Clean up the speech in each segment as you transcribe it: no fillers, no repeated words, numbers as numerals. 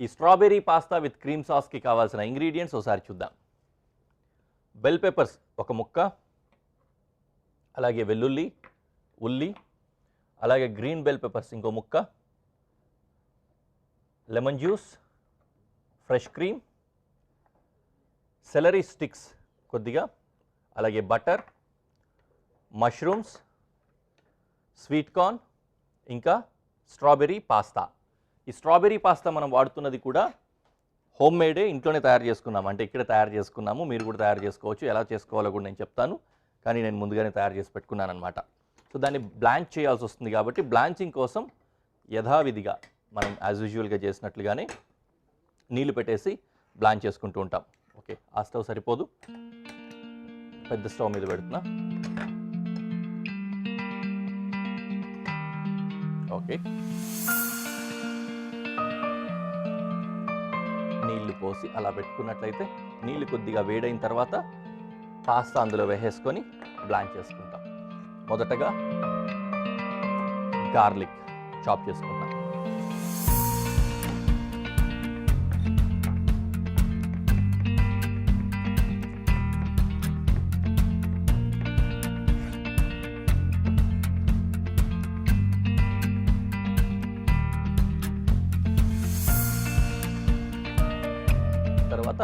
ఈ strawberry pasta with cream సాస్కి కావాల్సిన ingredients ఒకసారి చూద్దాం. బెల్ పెప్పర్స్ ఒక ముక్క, అలాగే వెల్లుల్లి, ఉల్లి, అలాగే గ్రీన్ బెల్ పెప్పర్స్ ఇంకో ముక్క, lemon juice, fresh cream, salary sticks కొద్దిగా, అలాగే బటర్, మష్రూమ్స్, స్వీట్ కార్న్, ఇంకా స్ట్రాబెర్రీ పాస్తా. ఈ స్ట్రాబెర్రీ పాస్తా మనం వాడుతున్నది కూడా హోమ్ మేడే, ఇంట్లోనే తయారు చేసుకున్నాము. అంటే ఇక్కడ తయారు చేసుకున్నాము, మీరు కూడా తయారు చేసుకోవచ్చు. ఎలా చేసుకోవాలో కూడా నేను చెప్తాను, కానీ నేను ముందుగానే తయారు చేసి పెట్టుకున్నాను అనమాట. సో దాన్ని బ్లాంచ్ చేయాల్సి వస్తుంది కాబట్టి బ్లాంచింగ్ కోసం యథావిధిగా మనం యాజ్ యూజువల్గా చేసినట్లుగానే నీళ్లు పెట్టేసి బ్లాంచ్ చేసుకుంటూ ఉంటాం. ఓకే, ఆ స్టవ్ సరిపోదు, పెద్ద స్టవ్ మీద పెడుతున్నా. ఓకే, నీళ్లు పోసి అలా పెట్టుకున్నట్లయితే నీళ్లు కొద్దిగా వేడైన తర్వాత పాస్తా అందులో వేసేసుకొని బ్లాంచ్ చేసుకుంటాం. మొదటగా గార్లిక్ చాప్ చేసుకుంటాం. తర్వాత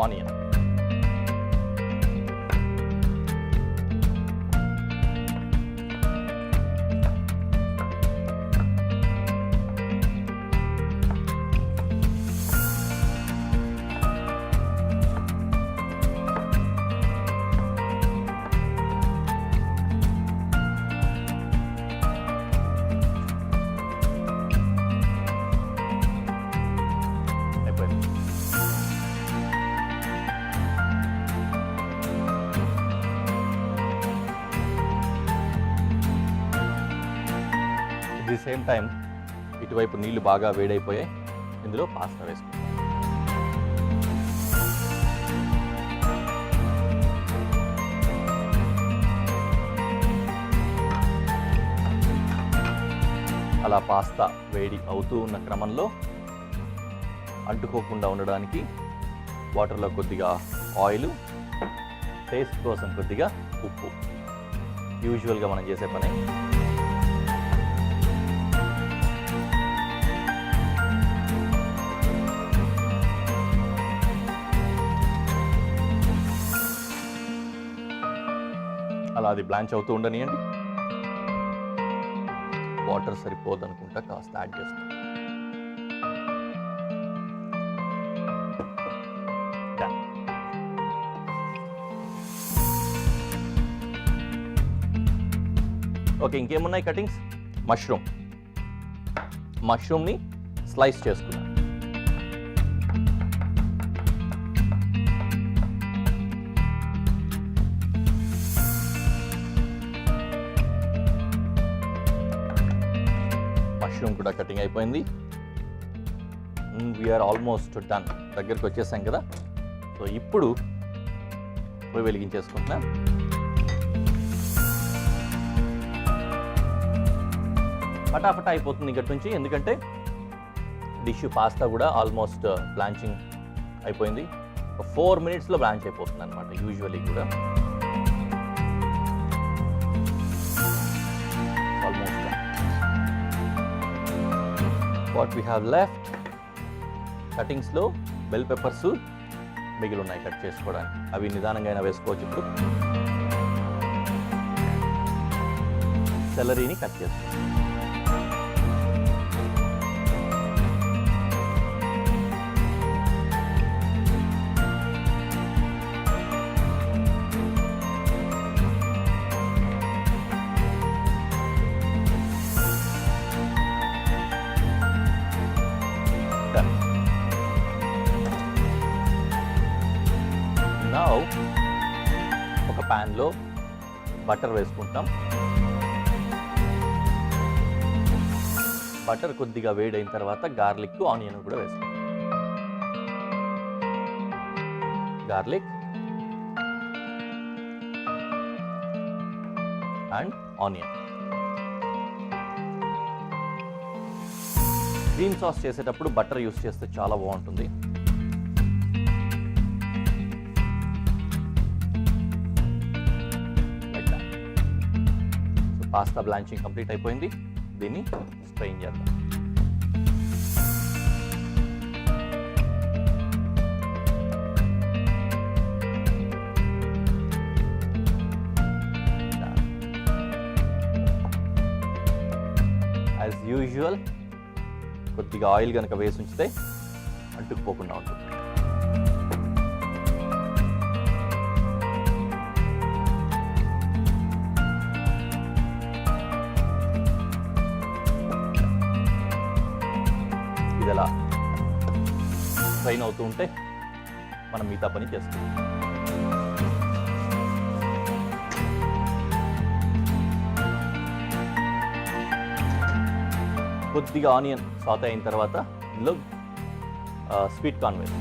ఆనియన్, ది సేమ్ టైం ఇటువైపు నీళ్లు బాగా వేడైపోయాయి. ఇందులో పాస్తా వేసుకుంటాం. అలా పాస్తా వేడి అవుతూ ఉన్న క్రమంలో అంటుకోకుండా ఉండడానికి వాటర్లో కొద్దిగా ఆయిల్, టేస్ట్ కోసం కొద్దిగా ఉప్పు, యూజువల్గా మనం చేసే పని. అలా అది బ్లాంచ్ అవుతూ ఉండనియండి. వాటర్ సరిపోదనుకుంటా, కాస్త యాడ్ చేస్తాం. ఓకే, ఇంకేమున్నాయి కటింగ్స్? మష్రూమ్ని స్లైస్ చేసుకున్నాం. మష్రూమ్ కూడా కటింగ్ అయిపోయింది. వీఆర్ ఆల్మోస్ట్ డన్, దగ్గరికి వచ్చేసాం కదా. సో ఇప్పుడు పోయి వెలిగించేసుకుంటున్నా. ఫటాఫటా అయిపోతుంది ఇక్కడి నుంచి, ఎందుకంటే డిష్ పాస్తా కూడా ఆల్మోస్ట్ బ్లాంచింగ్ అయిపోయింది. 4 minutesలో బ్లాంచ్ అయిపోతుంది అనమాట యూజువల్లీ కూడా. Almost what we have left, కటింగ్స్లో బెల్ పెప్పర్స్ మిగిలి ఉన్నాయి కట్ చేసుకోవడానికి. అవి నిదానంగా అయినా వేసుకోవచ్చు. ఇప్పుడు సెలరీని కట్ చేసుకోవచ్చు. నౌ ఒక ప్యాన్లో బటర్ వేసుకుంటాం. బటర్ కొద్దిగా వేడైన తర్వాత గార్లిక్, ఆనియన్ కూడా వేసుకుంటాం. Garlic and onion. Cream sauce చేసేటప్పుడు బటర్ యూస్ చేస్తే చాలా బాగుంటుంది. సో పాస్తా బ్లాంచింగ్ కంప్లీట్ అయిపోయింది. దీన్ని స్ట్రెయిన్ చేద్దాం. యాజ్ యూజువల్ కొద్దిగా ఆయిల్ కనుక వేసి ఉంచితే అంటుకుపోకుండా ఉంటుంది. ఇది అలా ఫ్రైన్ అవుతూ ఉంటే మనం మిగతా పని చేస్తాం. కొద్దిగా ఆనియన్ సాతే అయిన తర్వాత ఇందులో స్వీట్ కార్న్ వేసి,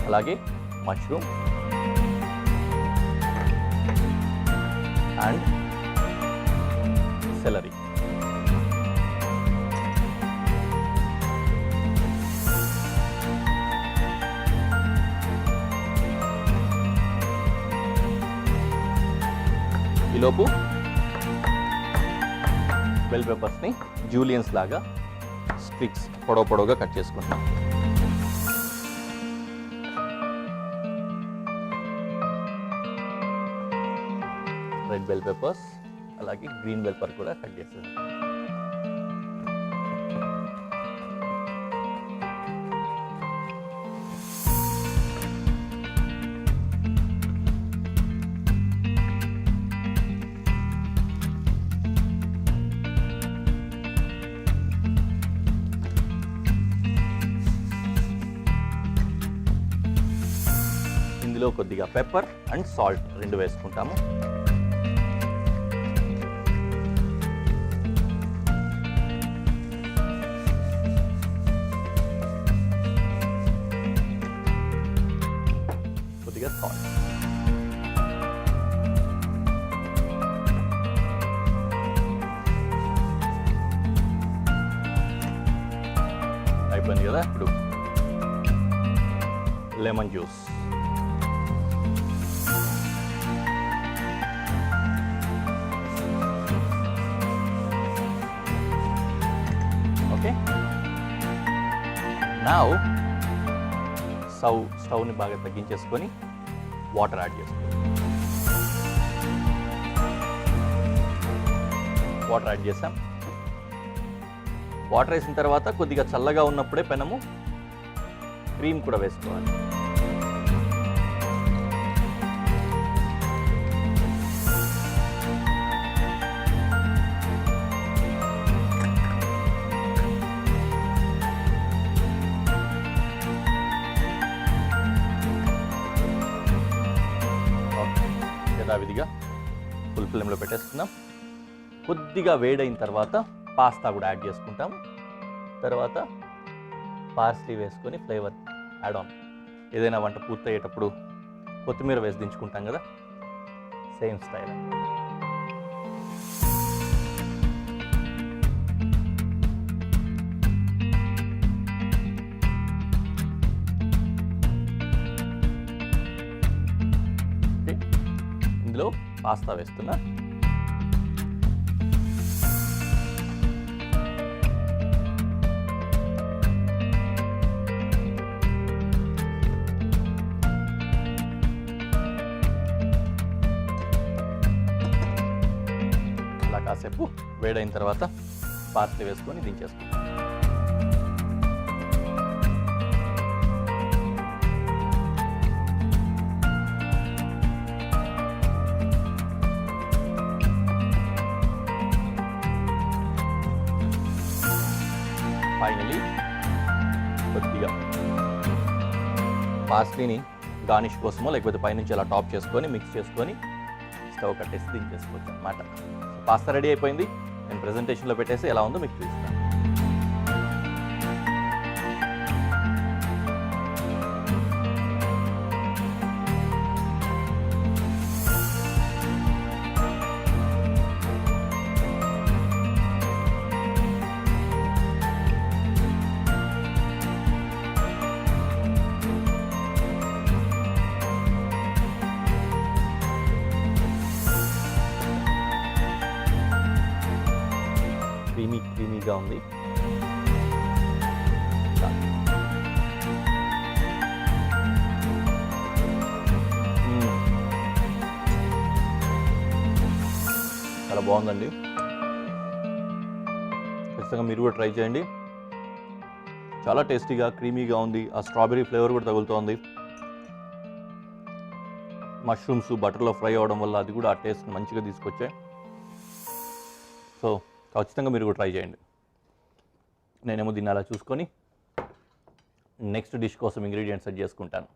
అలాగే మష్రూమ్ అండ్ సెలరీ. ఈలోపు బెల్ పెప్పర్స్ని జూలియన్స్ లాగా స్టిక్స్ పొడవుగా కట్ చేసుకుంటాం. రెడ్ బెల్ పెప్పర్స్ అలాగే గ్రీన్ బెల్ పెప్పర్ కూడా కట్ చేస్తాం. ఇందులో కొద్దిగా పెప్పర్ అండ్ సాల్ట్ రెండు వేసుకుంటాము. కొద్దిగా సాల్ట్. అయిపోయింది కదా. ఇప్పుడు లెమన్ జ్యూస్. నౌ స్టవ్ని బాగా తగ్గించేసుకొని వాటర్ యాడ్ చేసుకోండి. వాటర్ యాడ్ చేసాం. వాటర్ వేసిన తర్వాత కొద్దిగా చల్లగా ఉన్నప్పుడే పెనము క్రీమ్ కూడా వేసుకోవాలి. యథావిధిగా ఫుల్ ఫ్లేమ్లో పెట్టేసుకుందాం. కొద్దిగా వేడైన తర్వాత పాస్తా కూడా యాడ్ చేసుకుంటాం. తర్వాత పార్స్లీ వేసుకొని ఫ్లేవర్ యాడ్ ఆన్. ఏదైనా వంట పూర్తయ్యేటప్పుడు కొత్తిమీర వేసి దించుకుంటాం కదా, సేమ్ స్టైల్. ఇందులో పాస్తా వేస్తున్నా. అలా కాసేపు వేడైన తర్వాత పాస్తా వేసుకొని దించేసుకుంటాం. ఫైనలీ కొద్దిగా పాస్లీని గార్నిష్ కోసమో లేకపోతే పైనుంచి అలా టాప్ చేసుకొని మిక్స్ చేసుకొని స్టవ్ కట్టేసి దించేసుకోవచ్చు అన్నమాట. పాస్తా రెడీ అయిపోయింది. నేను ప్రెజెంటేషన్లో పెట్టేసి ఎలా ఉందో మీకు చూపిస్తాను. క్రీమీగా ఉంది. చాలా బాగుందండి. ఖచ్చితంగా మీరు కూడా ట్రై చేయండి. చాలా టేస్టీగా క్రీమీగా ఉంది. ఆ స్ట్రాబెర్రీ ఫ్లేవర్ కూడా తగులుతోంది. మష్రూమ్స్ బటర్లో ఫ్రై అవ్వడం వల్ల అది కూడా ఆ టేస్ట్ మంచిగా తీసుకొచ్చాయి. సో ఖచ్చితంగా మీరు కూడా ట్రై చేయండి. నేనేమో దీన్ని అలా చూసుకొని నెక్స్ట్ డిష్ కోసం ఇంగ్రీడియంట్స్ సెట్ చేసుకుంటాను.